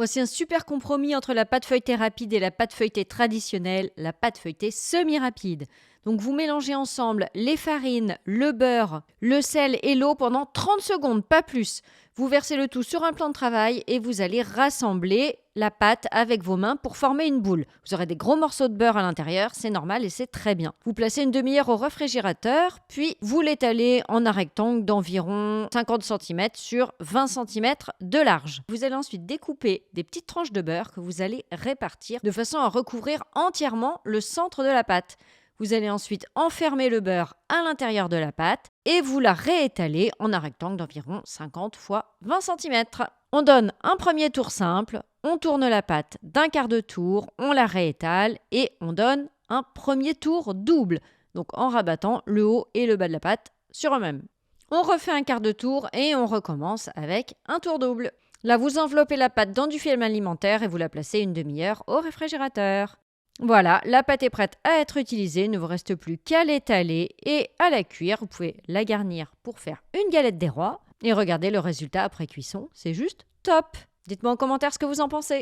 Voici un super compromis entre la pâte feuilletée rapide et la pâte feuilletée traditionnelle, la pâte feuilletée semi-rapide. Donc vous mélangez ensemble les farines, le beurre, le sel et l'eau pendant 30 secondes, pas plus. Vous versez le tout sur un plan de travail et vous allez rassembler la pâte avec vos mains pour former une boule. Vous aurez des gros morceaux de beurre à l'intérieur, c'est normal et c'est très bien. Vous placez une demi-heure au réfrigérateur, puis vous l'étalez en un rectangle d'environ 50 cm sur 20 cm de large. Vous allez ensuite découper des petites tranches de beurre que vous allez répartir de façon à recouvrir entièrement le centre de la pâte. Vous allez ensuite enfermer le beurre à l'intérieur de la pâte et vous la réétalez en un rectangle d'environ 50 x 20 cm. On donne un premier tour simple, on tourne la pâte d'un quart de tour, on la réétale et on donne un premier tour double, donc en rabattant le haut et le bas de la pâte sur eux-mêmes. On refait un quart de tour et on recommence avec un tour double. Là, vous enveloppez la pâte dans du film alimentaire et vous la placez une demi-heure au réfrigérateur. Voilà, la pâte est prête à être utilisée, il ne vous reste plus qu'à l'étaler et à la cuire. Vous pouvez la garnir pour faire une galette des rois et regardez le résultat après cuisson, c'est juste top. Dites-moi en commentaire ce que vous en pensez.